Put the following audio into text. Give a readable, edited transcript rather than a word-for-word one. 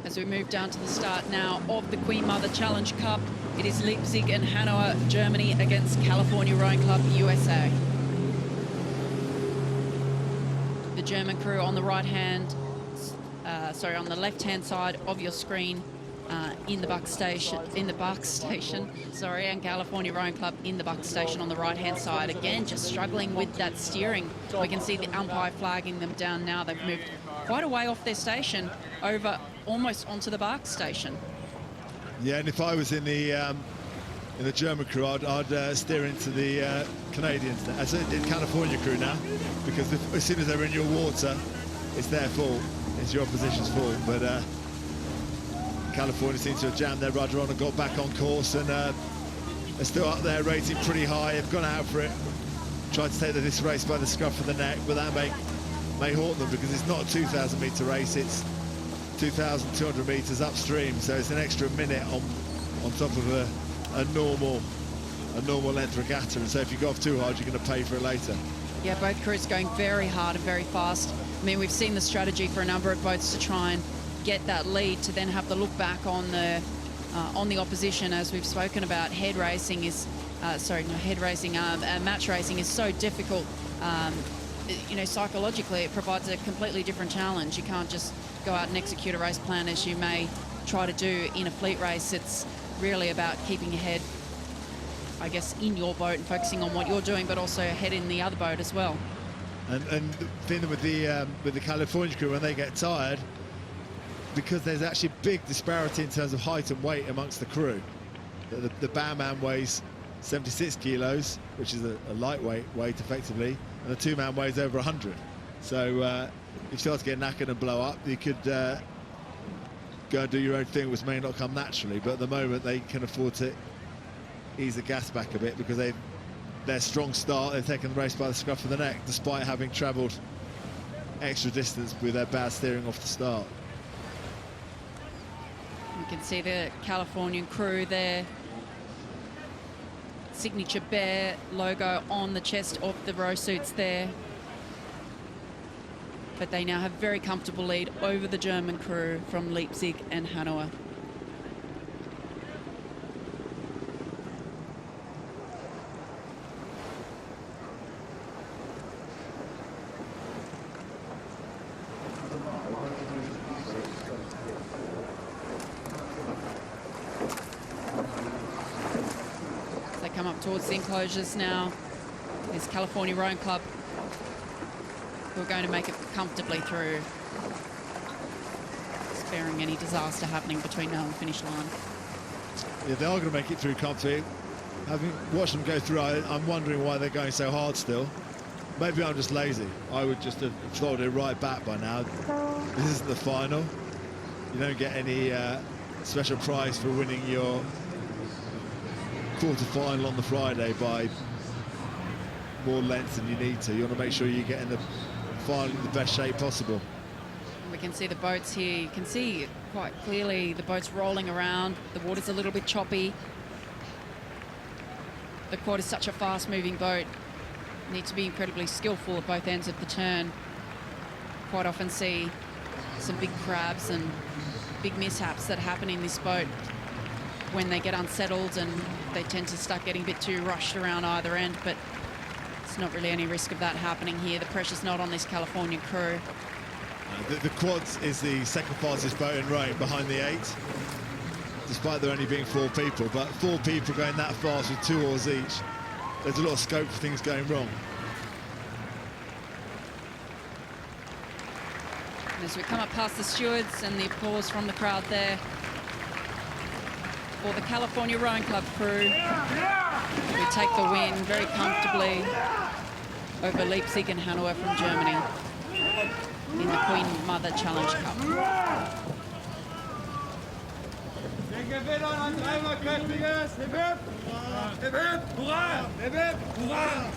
As we move down to the start now of the Queen Mother Challenge Cup, it is Leipzig and Hanauer, Germany against California Rowing Club, USA. The German crew on the on the left-hand side of your screen in the buck station, and California Rowing Club in the buck station on the right-hand side. Again, just struggling with that steering. We can see the umpire flagging them down now. They've moved quite a way off their station over almost onto the bark station. Yeah, and if I was in the German crew, I'd steer into the Canadians, as in California crew now, because as soon as they're in your water, it's their fault, it's your opposition's fault. But California seems to have jammed their rudder on and got back on course, and they're still up there, rating pretty high. They've gone out for it, tried to take this race by the scruff of the neck, but that may haunt them, because it's not a 2,000 metre race, it's 2,200 metres upstream, so it's an extra minute on top of a normal length regatta, and so if you go off too hard, you're going to pay for it later. Yeah, both crews going very hard and very fast. I mean, we've seen the strategy for a number of boats to try and get that lead, to then have the look back on the opposition. As we've spoken about, match racing is so difficult. You know, psychologically, it provides a completely different challenge. You can't just go out and execute a race plan as you may try to do in a fleet race. It's really about keeping ahead, I guess, in your boat and focusing on what you're doing, but also ahead in the other boat as well. And the thing with the California crew, when they get tired, because there's actually big disparity in terms of height and weight amongst the crew. The barman weighs 76 kilos, which is a lightweight weight effectively, and the two-man weighs over 100. So if you start to get knackered and blow up, you could go and do your own thing, which may not come naturally, but at the moment they can afford to ease the gas back a bit, because their strong start, they've taken the race by the scruff of the neck, despite having travelled extra distance with their bad steering off the start. You can see the Californian crew there. Signature bear logo on the chest of the row suits there. But they now have very comfortable lead over the German crew from Leipzig and Hanauer. Come up towards the enclosures now. There's California Rowing Club, who are going to make it comfortably through, sparing any disaster happening between now and the finish line. Yeah, they are going to make it through comfortably. Having watched them go through, I'm wondering why they're going so hard still. Maybe I'm just lazy. I would just have followed it right back by now. This isn't the final. You don't get any special prize for winning your quarter-final on the Friday by more length than you need to. You want to make sure you get in the final in the best shape possible. We can see the boats here. You can see quite clearly the boats rolling around. The water's a little bit choppy. The quad is such a fast-moving boat. You need to be incredibly skillful at both ends of the turn. Quite often see some big crabs and big mishaps that happen in this boat when they get unsettled, and they tend to start getting a bit too rushed around either end, but it's not really any risk of that happening here. The pressure's not on this Californian crew. The quads is the second fastest boat in rowing behind the 8, despite there only being 4 people, but 4 people going that fast with 2 oars each, there's a lot of scope for things going wrong. And as we come up past the stewards and the applause from the crowd there, for the California Rowing Club crew, we take the win very comfortably over Leipzig and Hanauer from Germany in the Queen Mother Challenge Cup. Der Gewinner hat einmal kräftiges Hip Hip! Hip Hip! Hurra! Hip Hip! Hurra!